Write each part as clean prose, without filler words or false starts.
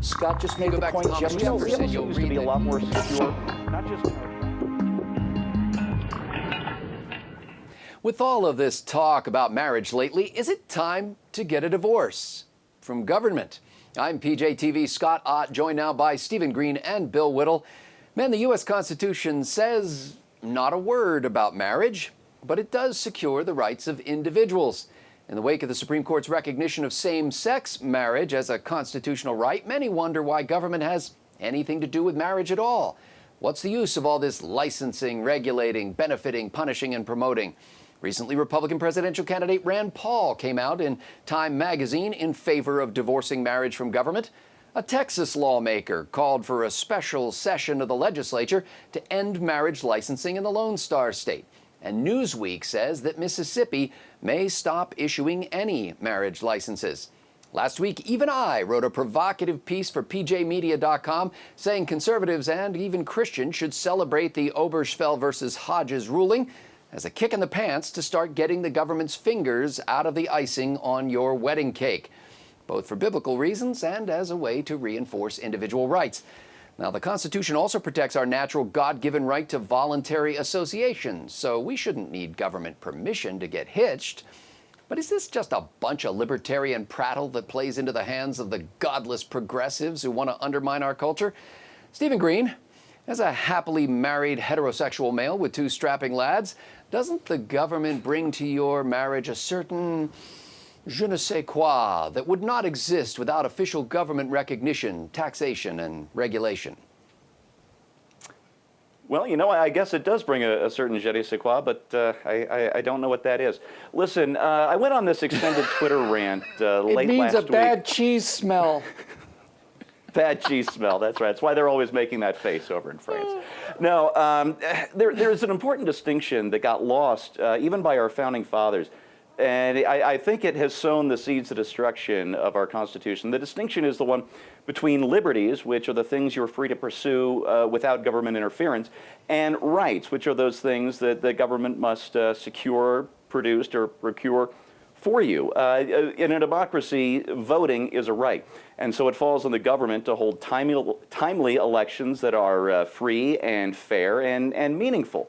Scott just made the point. Jeff Jefferson used to be a lot more secure, not just in our... With all of this talk about marriage lately, is it time to get a divorce from government? I'm PJTV's Scott Ott, joined now by Stephen Green and Bill Whittle. Man, the U.S. Constitution says not a word about marriage, but it does secure the rights of individuals. In the wake of the Supreme Court's recognition of same-sex marriage as a constitutional right, many wonder why government has anything to do with marriage at all. What's the use of all this licensing, regulating, benefiting, punishing, and promoting? Recently, Republican presidential candidate Rand Paul came out in Time magazine in favor of divorcing marriage from government. A Texas lawmaker called for a special session of the legislature to end marriage licensing in the Lone Star State. And Newsweek says that Mississippi may stop issuing any marriage licenses. Last week, even I wrote a provocative piece for PJmedia.com saying conservatives and even Christians should celebrate the Obergefell versus Hodges ruling as a kick in the pants to start getting the government's fingers out of the icing on your wedding cake, both for biblical reasons and as a way to reinforce individual rights. Now, the Constitution also protects our natural God-given right to voluntary association, so we shouldn't need government permission to get hitched. But is this just a bunch of libertarian prattle that plays into the hands of the godless progressives who want to undermine our culture? Stephen Green, as a happily married heterosexual male with two strapping lads, doesn't the government bring to your marriage a certain je ne sais quoi that would not exist without official government recognition, taxation, and regulation? Well, you know, I guess it does bring a certain je ne sais quoi, but I don't know what that is. Listen, I went on this extended Twitter rant late last week. It means a bad cheese smell. Bad cheese smell, that's right. That's why they're always making that face over in France. No, there's an important distinction that got lost even by our founding fathers. And I think it has sown the seeds of destruction of our Constitution. The distinction is the one between liberties, which are the things you're free to pursue without government interference, and rights, which are those things that the government must secure, produce, or procure for you. In a democracy, voting is a right. And so it falls on the government to hold timely elections that are free and fair and meaningful.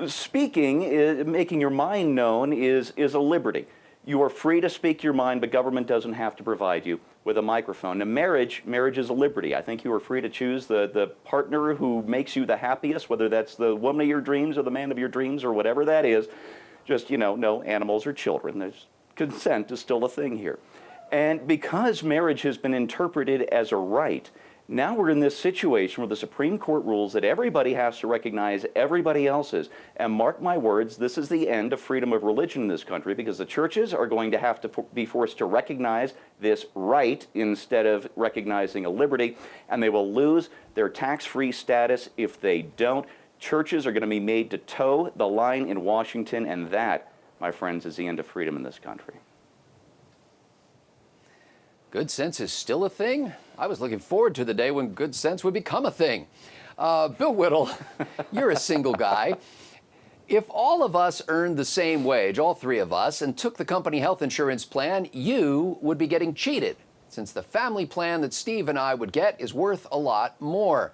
Speaking, making your mind known is a liberty. You are free to speak your mind, but government doesn't have to provide you with a microphone. Now, marriage is a liberty. I think you are free to choose the partner who makes you the happiest, whether that's the woman of your dreams or the man of your dreams or whatever that is. Just, you know, no animals or children. There's consent is still a thing here. And because marriage has been interpreted as a right, now we're in this situation where the Supreme Court rules that everybody has to recognize everybody else's. And mark my words, this is the end of freedom of religion in this country, because the churches are going to have to be forced to recognize this right instead of recognizing a liberty, and they will lose their tax-free status if they don't. Churches are going to be made to toe the line in Washington, and that, my friends, is the end of freedom in this country. Good sense is still a thing? I was looking forward to the day when good sense would become a thing. Bill Whittle, you're a single guy. If all of us earned the same wage, all three of us, and took the company health insurance plan, you would be getting cheated, since the family plan that Steve and I would get is worth a lot more.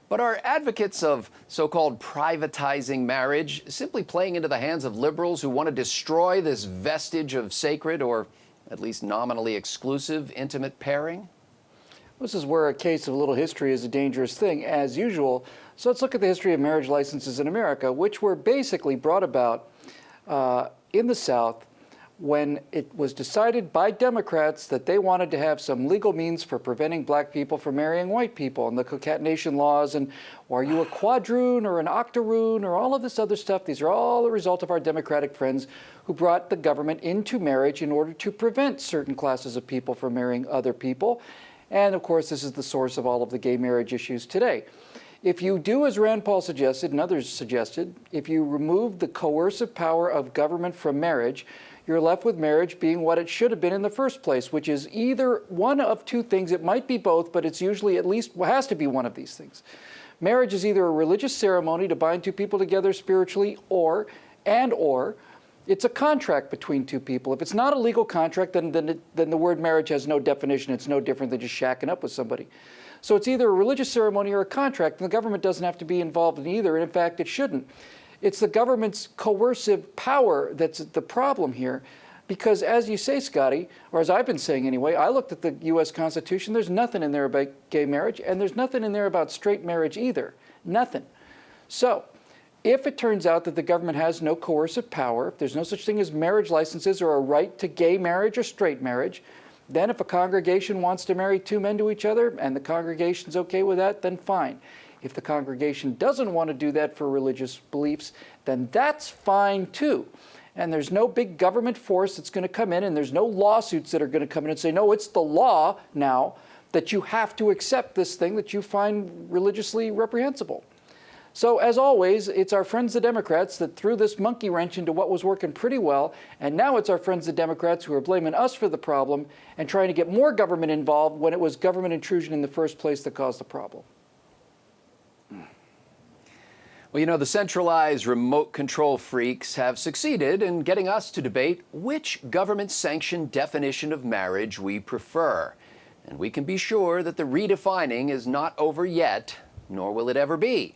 But are advocates of so-called privatizing marriage simply playing into the hands of liberals who want to destroy this vestige of sacred, or at least nominally exclusive, intimate pairing? This is where a case of a little history is a dangerous thing, as usual. So let's look at the history of marriage licenses in America, which were basically brought about in the South when it was decided by Democrats that they wanted to have some legal means for preventing black people from marrying white people, and the concatenation laws, and are you a quadroon or an octoroon or all of this other stuff. These are all the result of our Democratic friends who brought the government into marriage in order to prevent certain classes of people from marrying other people. And of course, this is the source of all of the gay marriage issues today. If you do as Rand Paul suggested and others suggested, if you remove the coercive power of government from marriage, you're left with marriage being what it should have been in the first place, which is either one of two things. It might be both, but it's usually at least has to be one of these things. Marriage is either a religious ceremony to bind two people together spiritually, or It's a contract between two people. If it's not a legal contract, then the word marriage has no definition. It's no different than just shacking up with somebody. So it's either a religious ceremony or a contract, and the government doesn't have to be involved in either, and in fact, it shouldn't. It's the government's coercive power that's the problem here. Because as you say, Scotty, or as I've been saying anyway, I looked at the U.S. Constitution. There's nothing in there about gay marriage, and there's nothing in there about straight marriage either. Nothing. So if it turns out that the government has no coercive power, if there's no such thing as marriage licenses or a right to gay marriage or straight marriage, then if a congregation wants to marry two men to each other and the congregation's okay with that, then fine. If the congregation doesn't want to do that for religious beliefs, then that's fine too. And there's no big government force that's going to come in, and there's no lawsuits that are going to come in and say, no, it's the law now that you have to accept this thing that you find religiously reprehensible. So as always, it's our friends the Democrats that threw this monkey wrench into what was working pretty well, and now it's our friends the Democrats who are blaming us for the problem and trying to get more government involved when it was government intrusion in the first place that caused the problem. Well, you know, the centralized remote control freaks have succeeded in getting us to debate which government-sanctioned definition of marriage we prefer. And we can be sure that the redefining is not over yet, nor will it ever be.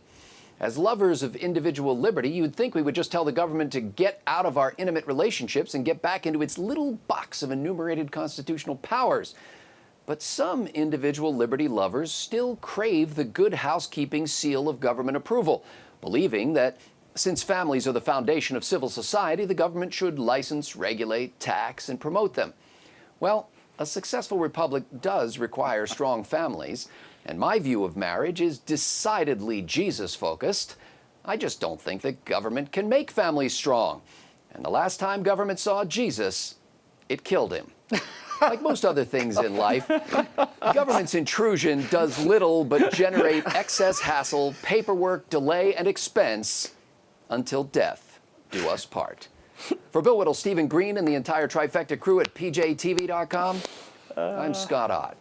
As lovers of individual liberty, you'd think we would just tell the government to get out of our intimate relationships and get back into its little box of enumerated constitutional powers. But some individual liberty lovers still crave the good housekeeping seal of government approval, believing that since families are the foundation of civil society, the government should license, regulate, tax, and promote them. Well, a successful republic does require strong families, and my view of marriage is decidedly Jesus-focused. I just don't think that government can make families strong. And the last time government saw Jesus, it killed him. Like most other things in life, government's intrusion does little but generate excess hassle, paperwork, delay, and expense until death do us part. For Bill Whittle, Stephen Green, and the entire Trifecta crew at pjtv.com, I'm Scott Ott.